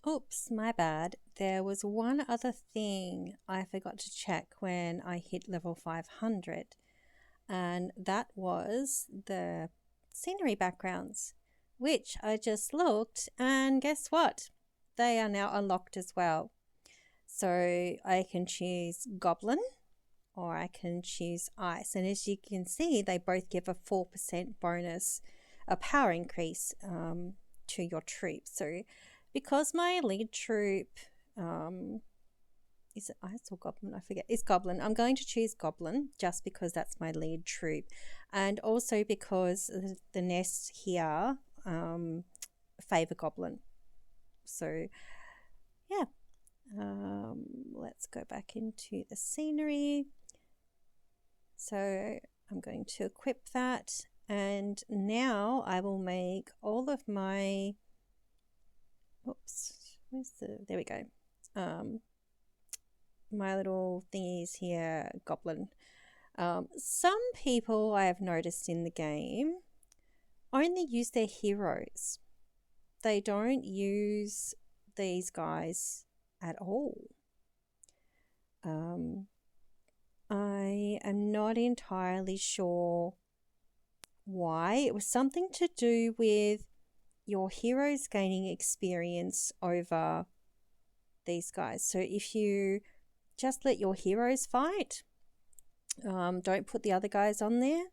Oops, my bad. There was one other thing I forgot to check when I hit level 500, and that was the scenery backgrounds, which I just looked, and guess what? They are now unlocked as well. So I can choose Goblin or I can choose Ice. And as you can see, they both give a 4% bonus, a power increase to your troop. So because my lead troop, is it Ice or Goblin? I forget. It's Goblin. I'm going to choose Goblin just because that's my lead troop. And also because the nests here favor Goblin. So, yeah. Let's go back into the scenery. So I'm going to equip that, and now I will make all of my, there we go, my little thingies here, Goblin. Some people I have noticed in the game only use their heroes. They don't use these guys at all. I am not entirely sure why. It was something to do with your heroes gaining experience over these guys. So if you just let your heroes fight, don't put the other guys on there,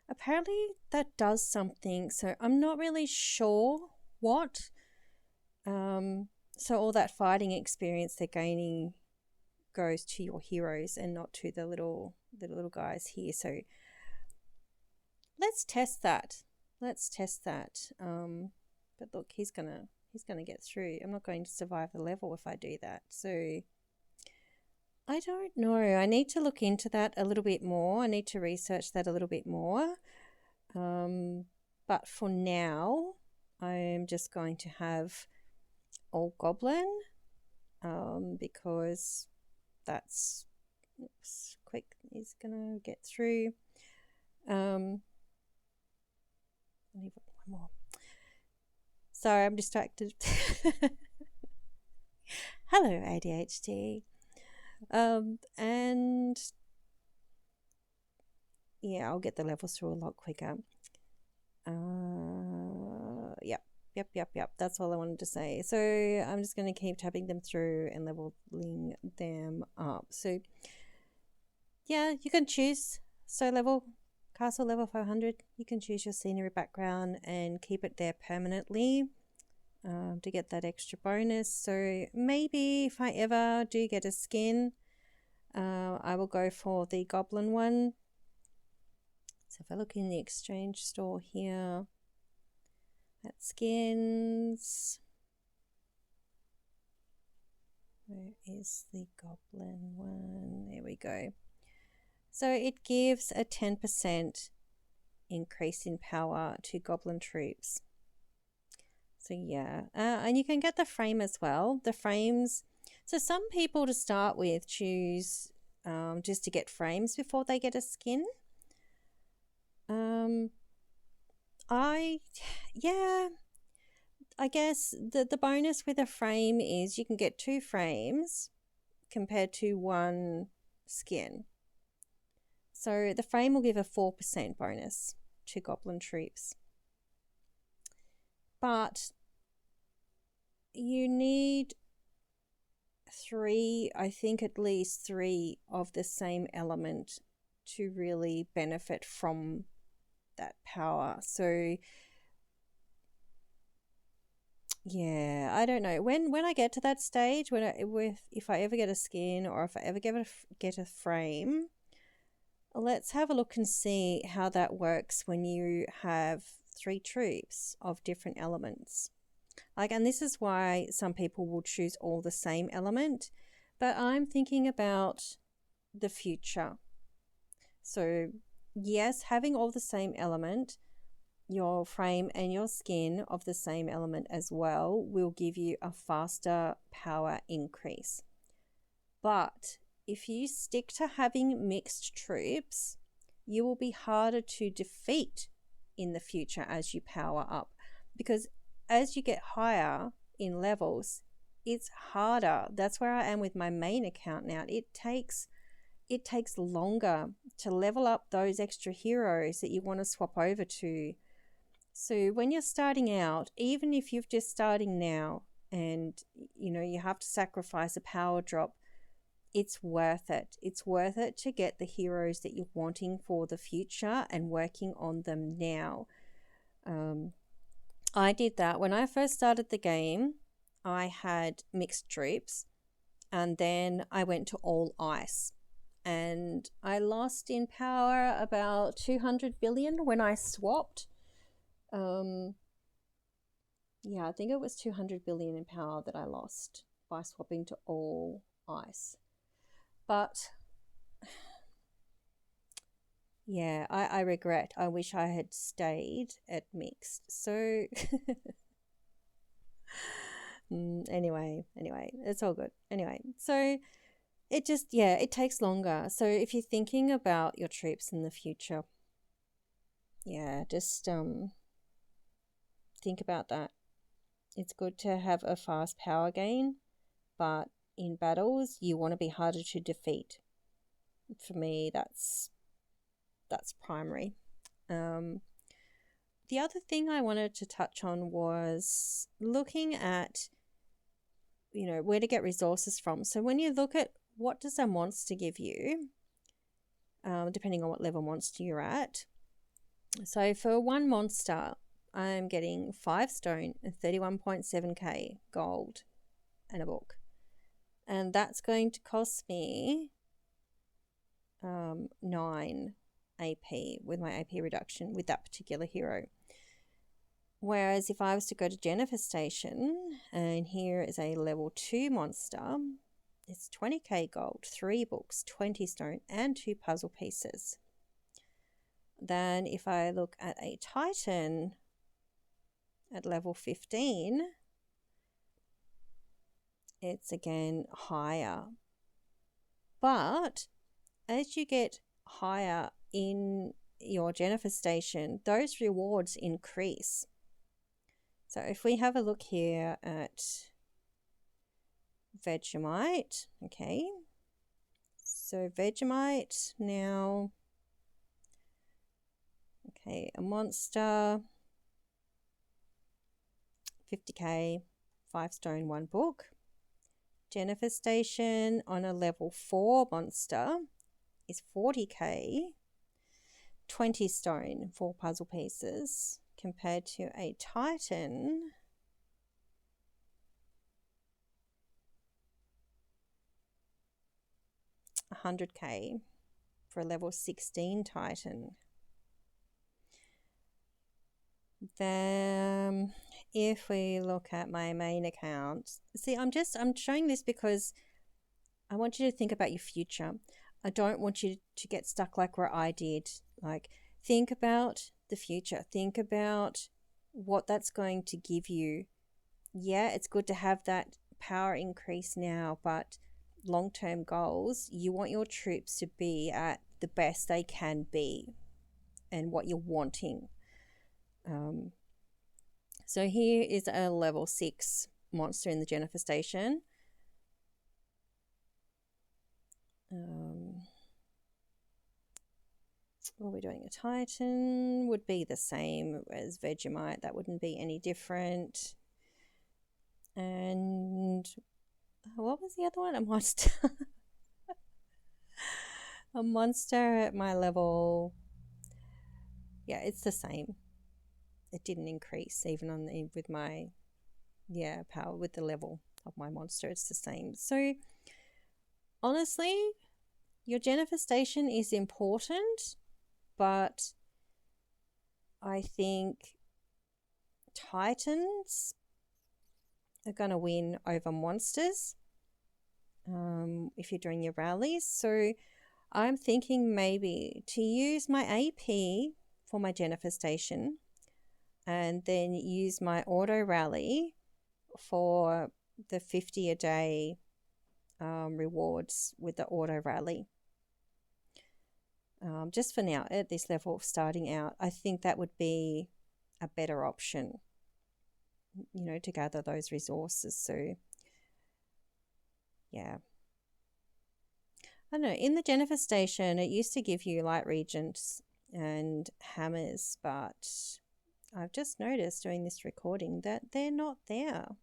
apparently that does something. So I'm not really sure what. So all that fighting experience they're gaining goes to your heroes and not to the little guys here. So let's test that. But look, he's gonna get through. I'm not going to survive the level if I do that. So I don't know. I need to look into that a little bit more. I need to research that a little bit more. But for now, I'm just going to have all Goblin because that's quick. He's gonna get through. I need one more. Sorry, I'm distracted. Hello, ADHD. And yeah, I'll get the levels through a lot quicker. Yep. That's all I wanted to say. So I'm just going to keep tapping them through and leveling them up. So yeah, you can choose. So castle level 500, you can choose your scenery background and keep it there permanently to get that extra bonus. So maybe if I ever do get a skin, I will go for the Goblin one. So if I look in the exchange store here, at skins, where is the Goblin one? There we go. So it gives a 10% increase in power to Goblin troops. So yeah, and you can get the frame as well. The frames, so some people to start with choose just to get frames before they get a skin. I guess the bonus with a frame is you can get 2 frames compared to 1 skin. So the frame will give a 4% bonus to Goblin troops. But you need 3, I think at least 3 of the same element to really benefit from that power. So yeah, I don't know. When I get to that stage, if I ever get a skin or if I ever get a frame, let's have a look and see how that works when you have 3 troops of different elements. And this is why some people will choose all the same element, but I'm thinking about the future. So yes, having all the same element, your frame and your skin of the same element as well will give you a faster power increase. But if you stick to having mixed troops, you will be harder to defeat in the future as you power up, because as you get higher in levels, it's harder. That's where I am with my main account now. It takes longer to level up those extra heroes that you want to swap over to. So when you're starting out, even if you're just starting now and you have to sacrifice a power drop, it's worth it. It's worth it to get the heroes that you're wanting for the future and working on them now. I did that when I first started the game. I had mixed troops, and then I went to all ice, and I lost in power about 200 billion when I swapped. Yeah, I think it was 200 billion in power that I lost by swapping to all ice. But yeah, I regret. I wish I had stayed at mixed. So anyway, it's all good. Anyway, so it takes longer. So if you're thinking about your troops in the future, yeah, just think about that. It's good to have a fast power gain, but in battles you want to be harder to defeat. For me, that's primary. The other thing I wanted to touch on was looking at where to get resources from. So when you look at what does a monster give you, depending on what level monster you're at. So for one monster, I'm getting 5 stone and 31.7k gold and a book. And that's going to cost me 9 AP with my AP reduction with that particular hero. Whereas if I was to go to Jennifer Station, and here is a level 2 monster, it's 20k gold, 3 books, 20 stone, and 2 puzzle pieces. Then if I look at a Titan at level 15, it's again higher. But as you get higher in your Jennifer Station, those rewards increase. So if we have a look here at Vegemite, okay. So Vegemite now, okay, a monster, 50k, 5 stone, 1 book. Jennifer Station on a level 4 monster is 40k, 20 stone, 4 puzzle pieces, compared to a Titan $100k for a level 16 Titan. Then if we look at my main account, see, I'm showing this because I want you to think about your future. I don't want you to get stuck like where I did. Like, think about the future. Think about what that's going to give you. Yeah, it's good to have that power increase now, but long-term goals, you want your troops to be at the best they can be and what you're wanting. So here is a level 6 monster in the Jennifer Station. What are we doing? A Titan would be the same as Vegemite. That wouldn't be any different. And what was the other one? A monster. A monster at my level. Yeah, it's the same. It didn't increase even with my power with the level of my monster. It's the same. So honestly, your Jennifer Station is important, but I think Titans are going to win over monsters if you're doing your rallies. So I'm thinking maybe to use my AP for my Jennifer Station and then use my auto rally for the 50 a day rewards with the auto rally. Just for now, at this level, starting out, I think that would be a better option, to gather those resources. So Yeah. I don't know. In the Jennifer station, it used to give you light regents and hammers, but I've just noticed doing this recording that they're not there.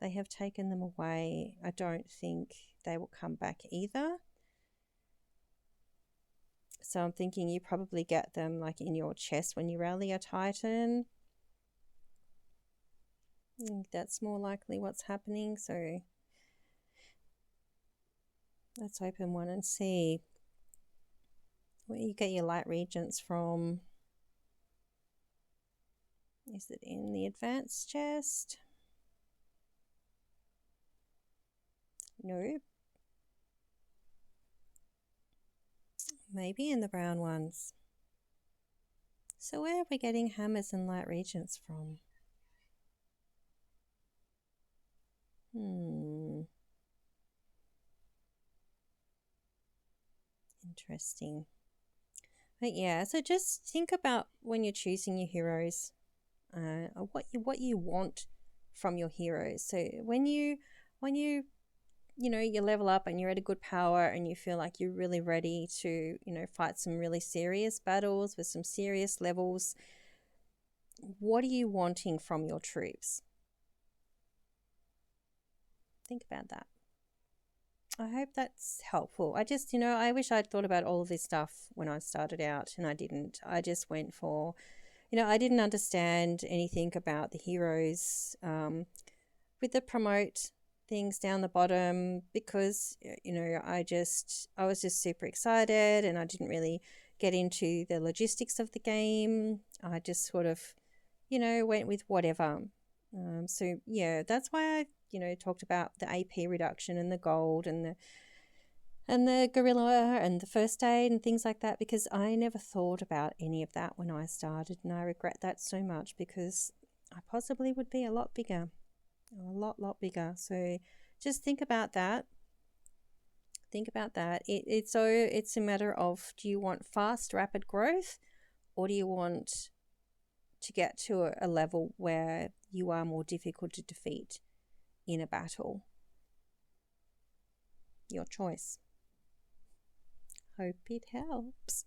They have taken them away. I don't think they will come back either. So I'm thinking you probably get them like in your chest when you rally a Titan. That's more likely what's happening. So let's open one and see where you get your light regents from. Is it in the advanced chest? No. Maybe in the brown ones. So where are we getting hammers and light regents from? Interesting. But yeah, so just think about when you're choosing your heroes, what you want from your heroes. So when you you level up and you're at a good power and you feel like you're really ready to fight some really serious battles with some serious levels, what are you wanting from your troops? Think about that. I hope that's helpful. I just, I wish I'd thought about all of this stuff when I started out and I didn't. I just went for, I didn't understand anything about the heroes with the promote things down the bottom because, I was just super excited and I didn't really get into the logistics of the game. I just sort of, went with whatever. So yeah, that's why I talked about the AP reduction and the gold and the gorilla and the first aid and things like that, because I never thought about any of that when I started, and I regret that so much because I possibly would be a lot bigger, a lot bigger. So just think about that. It's a matter of, do you want fast, rapid growth, or do you want to get to a level where you are more difficult to defeat in a battle? Your choice. Hope it helps.